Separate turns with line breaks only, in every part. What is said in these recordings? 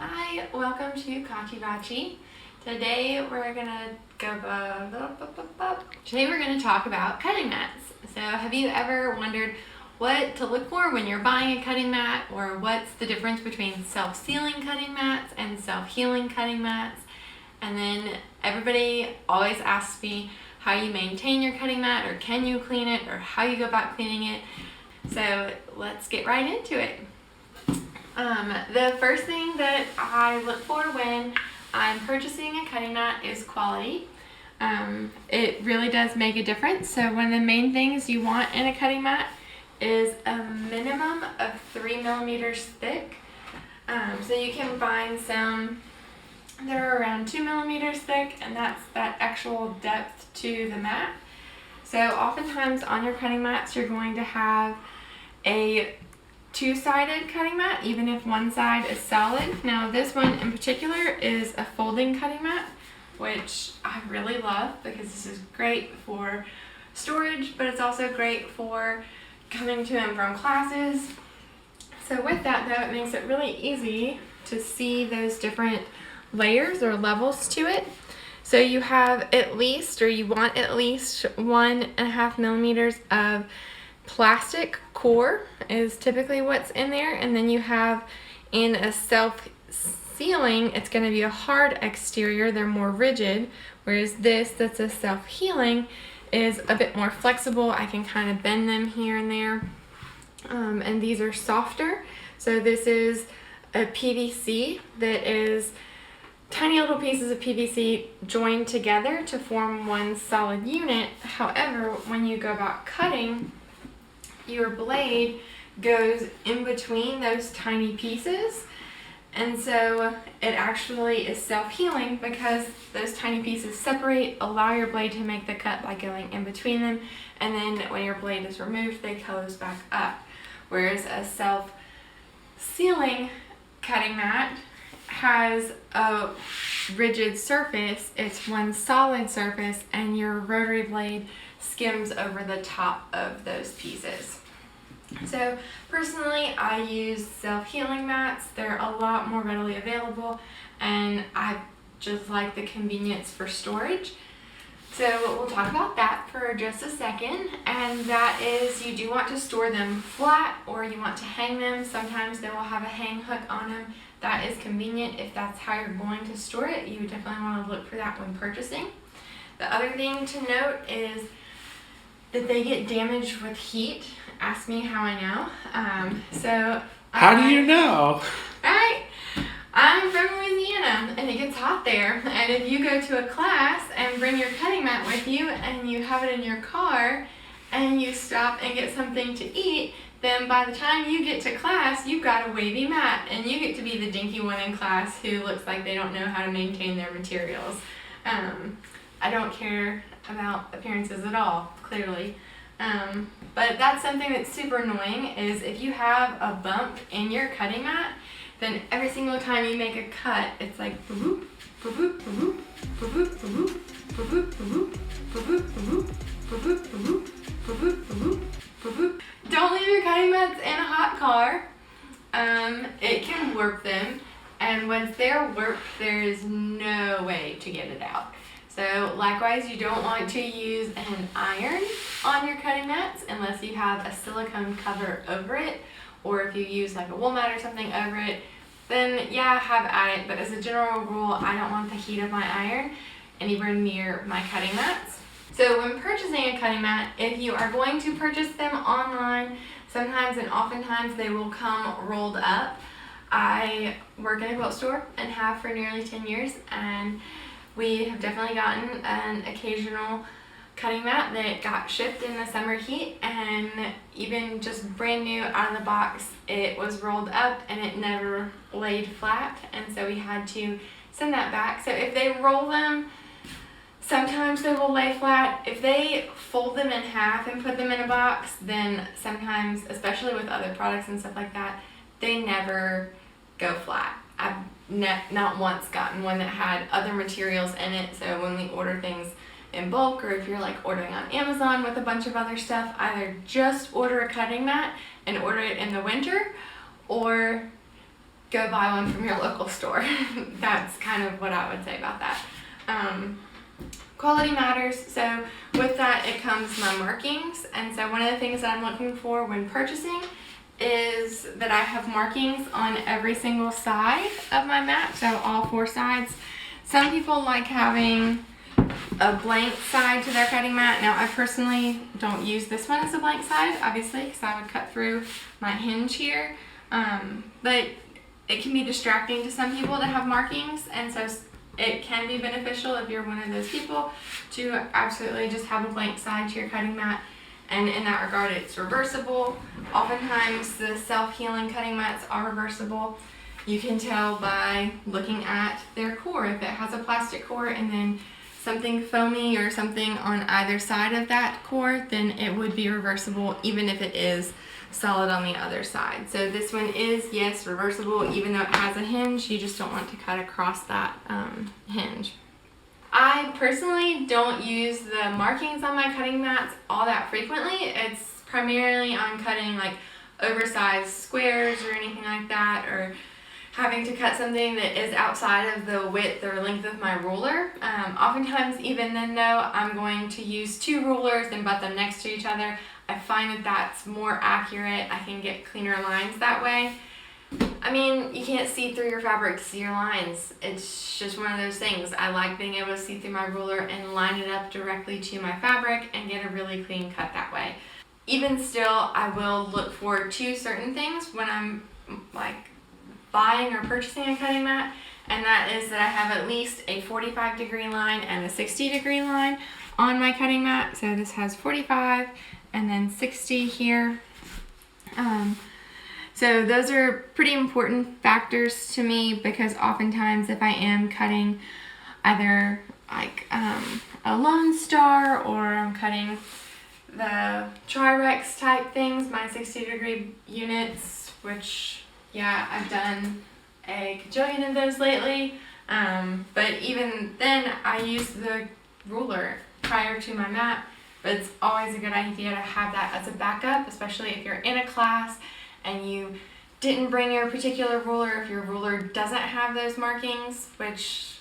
Hi, welcome to Kachi Bachi. Today we're gonna talk about cutting mats. So, have you ever wondered what to look for when you're buying a cutting mat, or what's the difference between self-sealing cutting mats and self-healing cutting mats? And then everybody always asks me how you maintain your cutting mat, or can you clean it, or how you go about cleaning it. So let's get right into it. The first thing that I look for when I'm purchasing a cutting mat is quality. It really does make a difference. So one of the main things you want in a cutting mat is a minimum of 3 millimeters thick. So you can find some that are around 2 millimeters thick, and that's that actual depth to the mat. So oftentimes on your cutting mats, you're going to have a two-sided cutting mat, even if one side is solid. Now this one in particular is a folding cutting mat, which I really love because this is great for storage, but it's also great for coming to and from classes. So with that though, it makes it really easy to see those different layers or levels to it. So you have at least, or you want at least 1.5 millimeters of plastic core is typically what's in there, and then you have in a self-sealing, it's going to be a hard exterior, they're more rigid, whereas this that's a self-healing is a bit more flexible. I can kind of bend them here and there, and these are softer. So this is a PVC that is tiny little pieces of PVC joined together to form one solid unit. However, when you go about cutting, your blade goes in between those tiny pieces, and so it actually is self-healing because those tiny pieces separate, allow your blade to make the cut by going in between them, and then when your blade is removed, they close back up. Whereas a self-sealing cutting mat has a rigid surface, it's one solid surface, and your rotary blade skims over the top of those pieces. So personally, I use self-healing mats. They're a lot more readily available, and I just like the convenience for storage. So we'll talk about that for just a second, and that is you do want to store them flat, or you want to hang them. Sometimes they will have a hang hook on them. That is convenient if that's how you're going to store it. You would definitely want to look for that when purchasing. The other thing to note is that they get damaged with heat. Ask me how I know.
How do you know?
Right? I'm from Louisiana, and it gets hot there. And if you go to a class and bring your cutting mat with you, and you have it in your car, and you stop and get something to eat, then by the time you get to class, you've got a wavy mat, and you get to be the dinky one in class who looks like they don't know how to maintain their materials. I don't care about appearances at all, clearly. But that's something that's super annoying, is if you have a bump in your cutting mat, then every single time you make a cut, it's like boop, boop, boop, boop, boop, boop, boop, boop, boop, boop, boop, boop, boop, boop. Don't leave your cutting mats in a hot car. It can warp them, and once they're warped, there is no way to get it out. So likewise, you don't want to use an iron on your cutting mats unless you have a silicone cover over it, or if you use like a wool mat or something over it, then yeah, have at it. But as a general rule, I don't want the heat of my iron anywhere near my cutting mats. So when purchasing a cutting mat, if you are going to purchase them online, sometimes and oftentimes they will come rolled up. I work in a quilt store and have for nearly 10 years, and we have definitely gotten an occasional cutting mat that got shipped in the summer heat, and even just brand new out of the box, it was rolled up and it never laid flat, and so we had to send that back. So if they roll them, sometimes they will lay flat. If they fold them in half and put them in a box, then sometimes, especially with other products and stuff like that, they never go flat. I've not once gotten one that had other materials in it. So when we order things in bulk, or if you're like ordering on Amazon with a bunch of other stuff, either just order a cutting mat and order it in the winter, or go buy one from your local store. That's kind of what I would say about that. Quality matters. So with that, it comes my markings. And so one of the things that I'm looking for when purchasing is that I have markings on every single side of my mat, so all 4 sides. Some people like having a blank side to their cutting mat. Now, I personally don't use this one as a blank side, obviously, because I would cut through my hinge here. But it can be distracting to some people to have markings, and so it can be beneficial if you're one of those people to absolutely just have a blank side to your cutting mat. And in that regard, it's reversible. Oftentimes, the self-healing cutting mats are reversible. You can tell by looking at their core. If it has a plastic core and then something foamy or something on either side of that core, then it would be reversible even if it is solid on the other side. So this one is, yes, reversible, even though it has a hinge. You just don't want to cut across that hinge. I personally don't use the markings on my cutting mats all that frequently. It's primarily on cutting like oversized squares or anything like that, or having to cut something that is outside of the width or length of my ruler. Oftentimes, even then though, I'm going to use 2 rulers and butt them next to each other. I find that that's more accurate. I can get cleaner lines that way. I mean, you can't see through your fabric to see your lines. It's just one of those things. I like being able to see through my ruler and line it up directly to my fabric and get a really clean cut that way. Even still, I will look for 2 certain things when I'm like buying or purchasing a cutting mat, and that is that I have at least a 45-degree line and a 60-degree line on my cutting mat. So this has 45 and then 60 here. So those are pretty important factors to me, because oftentimes if I am cutting either like a Lone Star, or I'm cutting the Tri-Rex type things, my 60-degree units, which, yeah, I've done a cajillion of those lately. But even then, I use the ruler prior to my mat. But it's always a good idea to have that as a backup, especially if you're in a class and you didn't bring your particular ruler. If your ruler doesn't have those markings, which,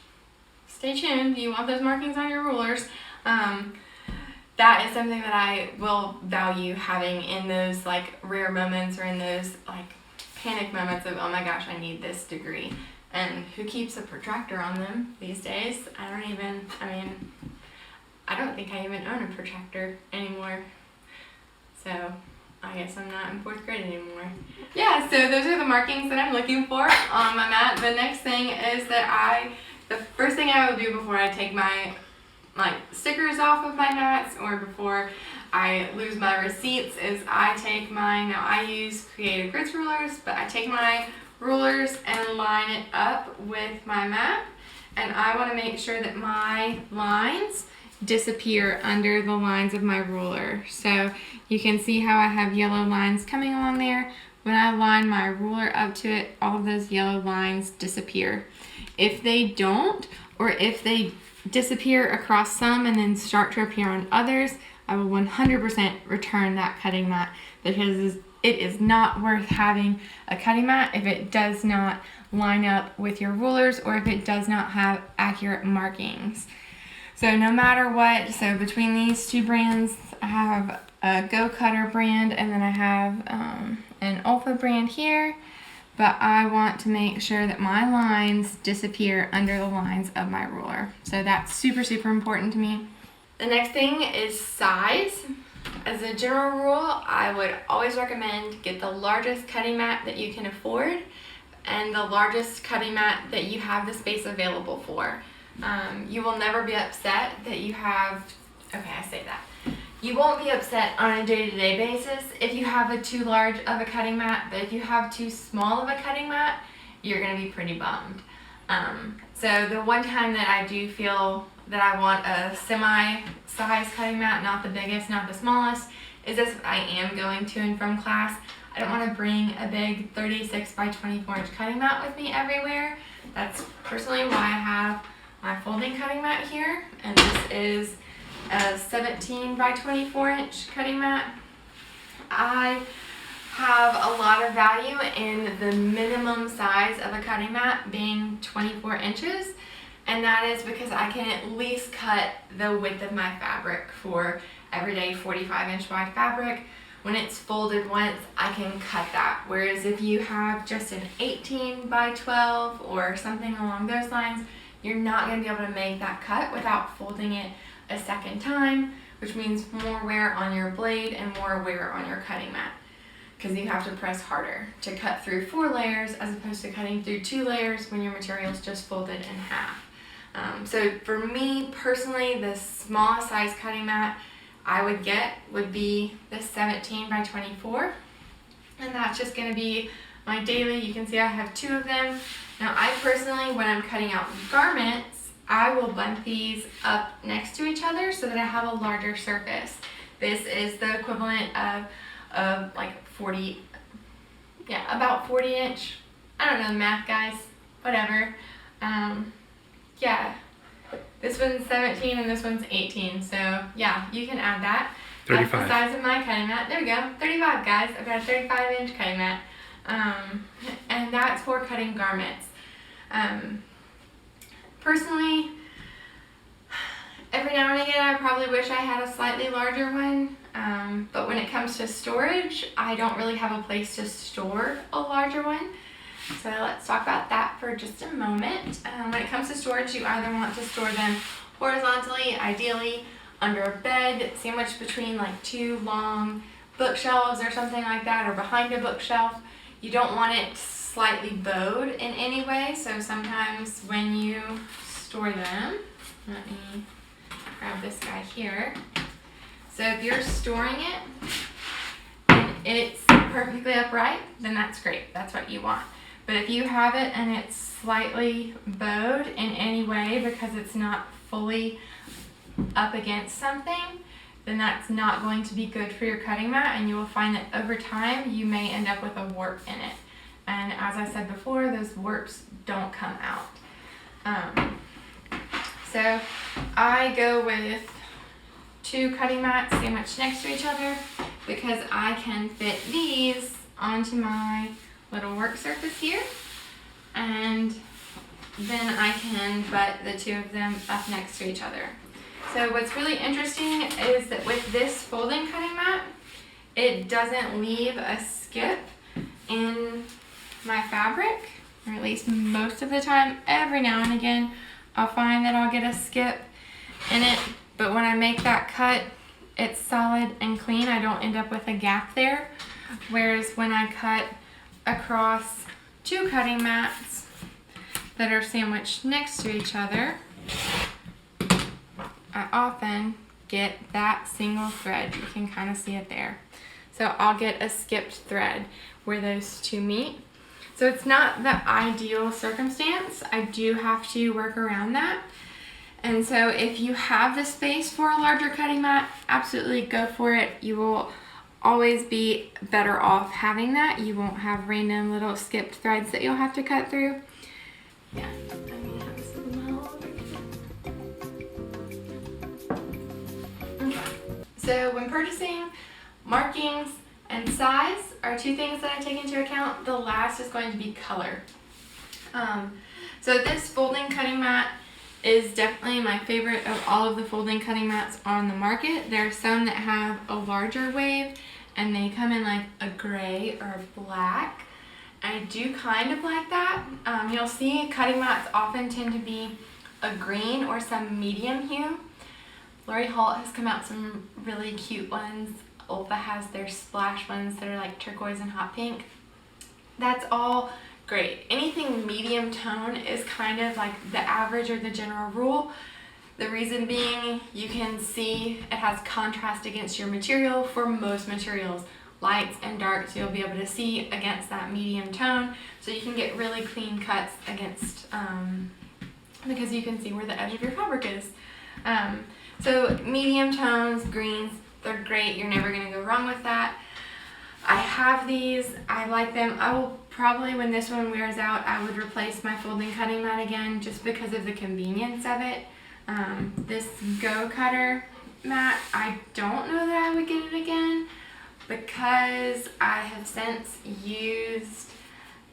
stay tuned, you want those markings on your rulers. That is something that I will value having in those like rare moments, or in those like panic moments of, oh my gosh, I need this degree. And who keeps a protractor on them these days? I don't think I even own a protractor anymore. So I guess I'm not in 4th grade anymore. Yeah, so those are the markings that I'm looking for on my mat. The next thing is that the first thing I will do before I take my stickers off of my mats, or before I lose my receipts, is I take now I use Creative Grits rulers, but I take my rulers and line it up with my mat, and I want to make sure that my lines disappear under the lines of my ruler. So you can see how I have yellow lines coming along there. When I line my ruler up to it, all of those yellow lines disappear. If they don't, or if they disappear across some and then start to appear on others, I will 100% return that cutting mat, because it is not worth having a cutting mat if it does not line up with your rulers, or if it does not have accurate markings. So no matter what, so between these 2 brands, I have a Go Cutter brand, and then I have an Olfa brand here, but I want to make sure that my lines disappear under the lines of my ruler. So that's super, super important to me. The next thing is size. As a general rule, I would always recommend get the largest cutting mat that you can afford, and the largest cutting mat that you have the space available for. You will never be upset that you have, you won't be upset on a day-to-day basis if you have too large of a cutting mat, but if you have too small of a cutting mat, you're going to be pretty bummed. So the one time that I do feel that I want a semi-size cutting mat, not the biggest, not the smallest, is if I am going to and from class. I don't want to bring a big 36 by 24 inch cutting mat with me everywhere. That's personally why I have my folding cutting mat here, and this is a 17 by 24 inch cutting mat. I have a lot of value in the minimum size of a cutting mat being 24 inches. And that is because I can at least cut the width of my fabric for everyday 45-inch wide fabric. When it's folded once, I can cut that. Whereas if you have just an 18 by 12 or something along those lines, you're not going to be able to make that cut without folding it a second time, which means more wear on your blade and more wear on your cutting mat, because you have to press harder to cut through 4 layers as opposed to cutting through 2 layers when your material is just folded in half. So for me personally, the smallest size cutting mat I would get would be the 17 by 24, and that's just going to be my daily. You can see I have 2 of them. Now I personally, when I'm cutting out garments, I will bump these up next to each other so that I have a larger surface. This is the equivalent of like 40, about 40 inch. I don't know the math, guys, whatever. Yeah, this one's 17 and this one's 18, so yeah, you can add that.
35.
That's the size of my cutting mat. There we go, 35, guys. I've got a 35-inch cutting mat, and that's for cutting garments. Personally, every now and again, I probably wish I had a slightly larger one, but when it comes to storage, I don't really have a place to store a larger one. So let's talk about that for just a moment. When it comes to storage, you either want to store them horizontally, ideally under a bed, sandwiched between like 2 long bookshelves or something like that, or behind a bookshelf. You don't want it slightly bowed in any way, so sometimes when you store them, let me grab this guy here. So if you're storing it and it's perfectly upright, then that's great, that's what you want. But if you have it and it's slightly bowed in any way because it's not fully up against something, then that's not going to be good for your cutting mat, and you will find that over time you may end up with a warp in it. And as I said before, those warps don't come out. So I go with 2 cutting mats sandwiched next to each other because I can fit these onto my little work surface here, and then I can butt the 2 of them up next to each other. So what's really interesting is that with this folding cutting mat, it doesn't leave a skip in my fabric, or at least most of the time. Every now and again I'll find that I'll get a skip in it, but when I make that cut, it's solid and clean. I don't end up with a gap there. Whereas when I cut across 2 cutting mats that are sandwiched next to each other, I often get that single thread. You can kind of see it there. So I'll get a skipped thread where those 2 meet. So it's not the ideal circumstance. I do have to work around that. And so if you have the space for a larger cutting mat, absolutely go for it. You will always be better off having that. You won't have random little skipped threads that you'll have to cut through. Yeah, so when purchasing, markings and size are 2 things that I take into account. The last is going to be color. So this folding cutting mat is definitely my favorite of all of the folding cutting mats on the market. There are some that have a larger wave and they come in like a gray or a black. I do kind of like that. You'll see cutting mats often tend to be a green or some medium hue. Lori Holt has come out some really cute ones. Olfa has their splash ones that are like turquoise and hot pink. That's all great. Anything medium tone is kind of like the average or the general rule. The reason being, you can see it has contrast against your material for most materials, lights and darks. You'll be able to see against that medium tone, so you can get really clean cuts against, because you can see where the edge of your fabric is. So medium tones, greens, they're great. You're never gonna go wrong with that. I have these, I like them. I will probably, when this one wears out, I would replace my folding cutting mat again just because of the convenience of it. This Go Cutter mat, I don't know that I would get it again, because I have since used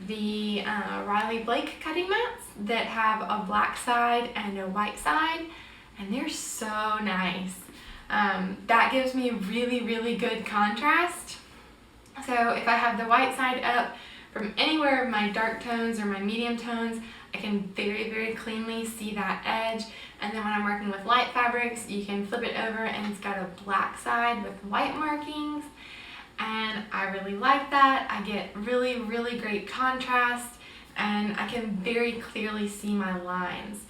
the Riley Blake cutting mats that have a black side and a white side, and they're so nice. That gives me really good contrast. So if I have the white side up from anywhere of my dark tones or my medium tones, I can very cleanly see that edge. And then when I'm working with light fabrics, you can flip it over and it's got a black side with white markings. And I really like that. I get really great contrast, and I can very clearly see my lines.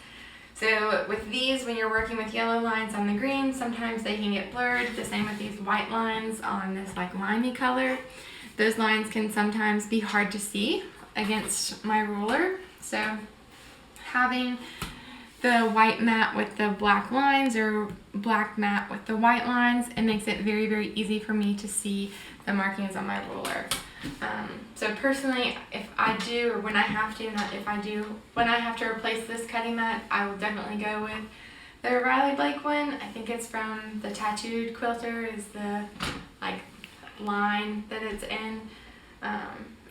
So with these, when you're working with yellow lines on the green, sometimes they can get blurred. The same with these white lines on this like limey color. Those lines can sometimes be hard to see against my ruler. So having the white mat with the black lines or black mat with the white lines, it makes it very easy for me to see the markings on my ruler. So personally, if I do, or when I have to, not if I do, when I have to replace this cutting mat, I will definitely go with the Riley Blake one. I think it's from the Tattooed Quilter is the like line that it's in.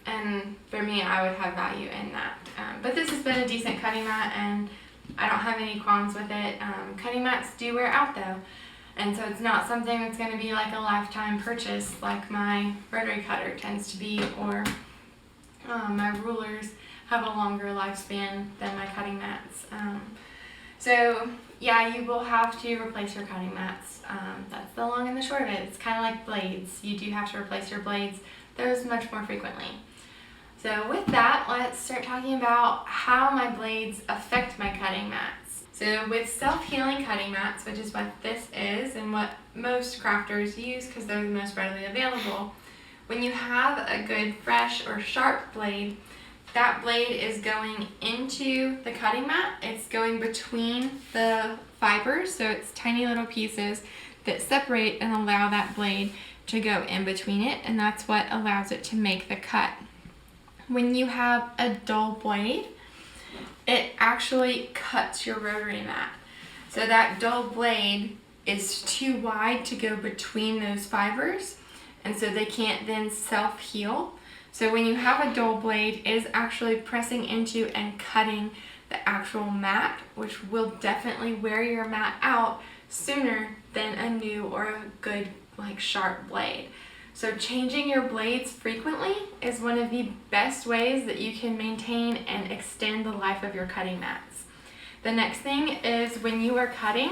And for me, I would have value in that. But this has been a decent cutting mat, and I don't have any qualms with it. Cutting mats do wear out though, and so it's not something that's going to be like a lifetime purchase like my rotary cutter tends to be, or my rulers have a longer lifespan than my cutting mats. So yeah, you will have to replace your cutting mats. That's the long and the short of it. It's kind of like blades. You do have to replace your blades, those much more frequently. So with that, let's start talking about how my blades affect my cutting mats. So with self-healing cutting mats, which is what this is and what most crafters use because they're the most readily available, when you have a good fresh or sharp blade, that blade is going into the cutting mat. It's going between the fibers, so it's tiny little pieces that separate and allow that blade to go in between it, and that's what allows it to make the cut. When you have a dull blade, it actually cuts your rotary mat. So that dull blade is too wide to go between those fibers, and so they can't then self-heal. So when you have a dull blade, it is actually pressing into and cutting the actual mat, which will definitely wear your mat out sooner than a new or a good like sharp blade. So changing your blades frequently is one of the best ways that you can maintain and extend the life of your cutting mats. The next thing is when you are cutting,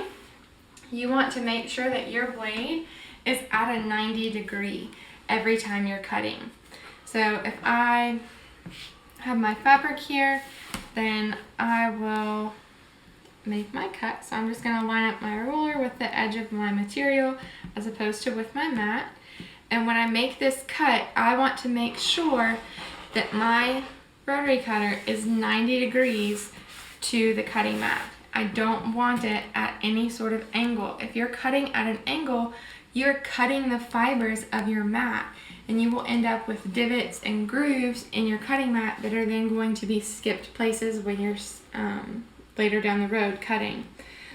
you want to make sure that your blade is at a 90 degree every time you're cutting. So if I have my fabric here, then I will make my cut. So I'm just going to line up my ruler with the edge of my material as opposed to with my mat. And when I make this cut, I want to make sure that my rotary cutter is 90 degrees to the cutting mat. I don't want it at any sort of angle. If you're cutting at an angle, you're cutting the fibers of your mat, and you will end up with divots and grooves in your cutting mat that are then going to be skipped places when you're later down the road cutting.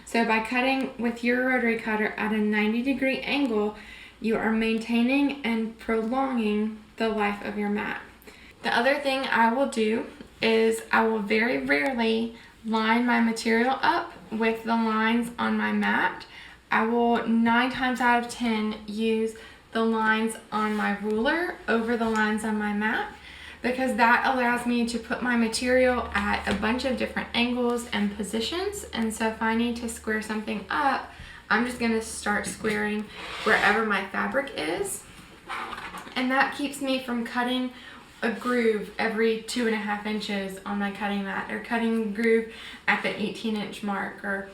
So by cutting with your rotary cutter at a 90 degree angle, you are maintaining and prolonging the life of your mat. The other thing I will do is I will very rarely line my material up with the lines on my mat. I will 9 times out of 10 use the lines on my ruler over the lines on my mat, because that allows me to put my material at a bunch of different angles and positions. And so if I need to square something up, I'm just going to start squaring wherever my fabric is. And that keeps me from cutting a groove every 2.5 inches on my cutting mat, or cutting a groove at the 18-inch mark, or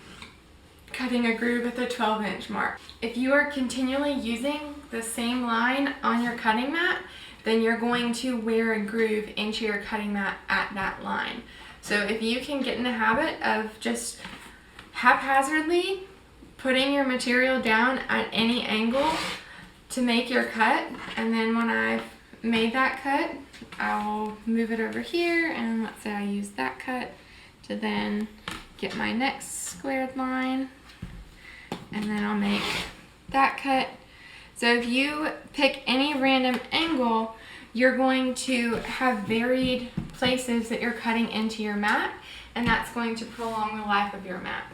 cutting a groove at the 12-inch mark. If you are continually using the same line on your cutting mat, then you're going to wear a groove into your cutting mat at that line. So if you can get in the habit of just haphazardly putting your material down at any angle to make your cut, and then when I've made that cut, I'll move it over here, and let's say I use that cut to then get my next squared line, and then I'll make that cut.
So if you pick any random angle, you're going to have varied places that you're cutting into your mat, and that's going to prolong the life of your mat.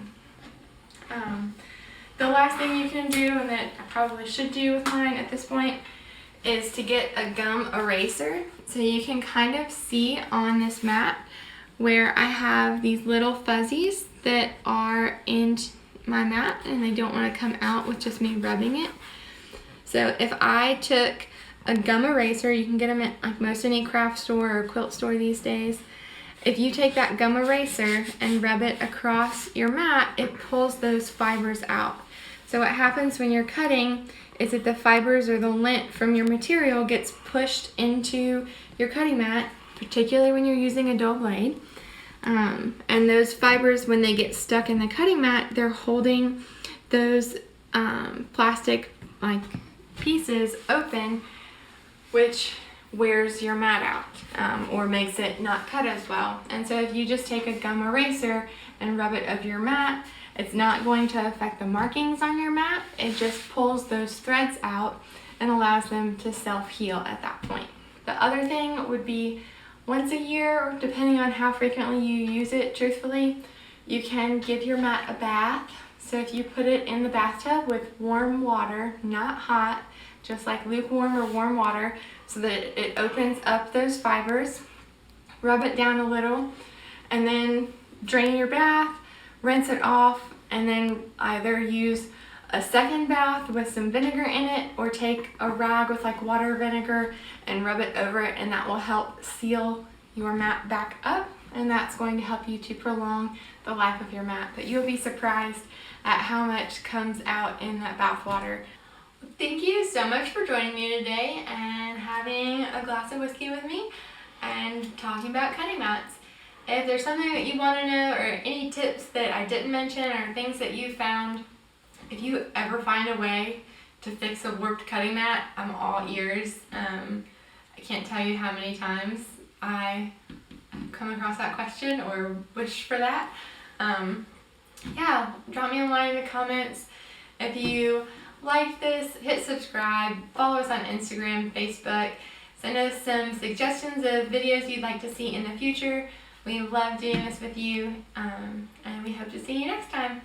The last thing you can do, and that I probably should do with mine at this point, is to get a gum eraser. So you can kind of see on this mat where I have these little fuzzies that are in my mat and they don't want to come out with just me rubbing it. So if I took a gum eraser, you can get them at like most any craft store or quilt store these days. If you take that gum eraser and rub it across your mat, it pulls those fibers out. So what happens when you're cutting is that the fibers or the lint from your material gets pushed into your cutting mat, particularly when you're using a dull blade. And those fibers, when they get stuck in the cutting mat, they're holding those plastic like pieces open, which wears your mat out or makes it not cut as well. And so if you just take a gum eraser and rub it over your mat, it's not going to affect the markings on your mat. It just pulls those threads out and allows them to self-heal at that point. The other thing would be once a year, depending on how frequently you use it, truthfully, you can give your mat a bath. So if you put it in the bathtub with warm water, not hot, just like lukewarm or warm water, so that it opens up those fibers, rub it down a little, and then drain your bath, rinse it off, and then either use a second bath with some vinegar in it or take a rag with like water vinegar and rub it over it, and that will help seal your mat back up, and that's going to help you to prolong the life of your mat. But you'll be surprised at how much comes out in that bath water. Thank you so much for joining me today and having a glass of whiskey with me and talking about cutting mats. If there's something that you want to know or any tips that I didn't mention or things that you found, if you ever find a way to fix a warped cutting mat, I'm all ears. I can't tell you how many times I come across that question or wish for that. Yeah, drop me a line in the comments. If you like this, hit subscribe, follow us on Instagram, Facebook, send us some suggestions of videos you'd like to see in the future. We love doing this with you, and we hope to see you next time.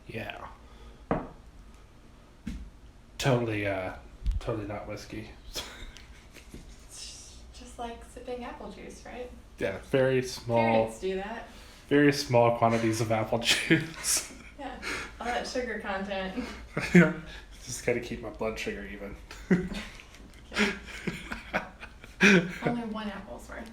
Yeah. Totally not whiskey.
It's just like sipping apple juice, right?
Yeah, very small.
Parents do that.
Very small quantities of apple juice.
Yeah, all that sugar content.
Just gotta keep my blood sugar even.
Only one apple's worth.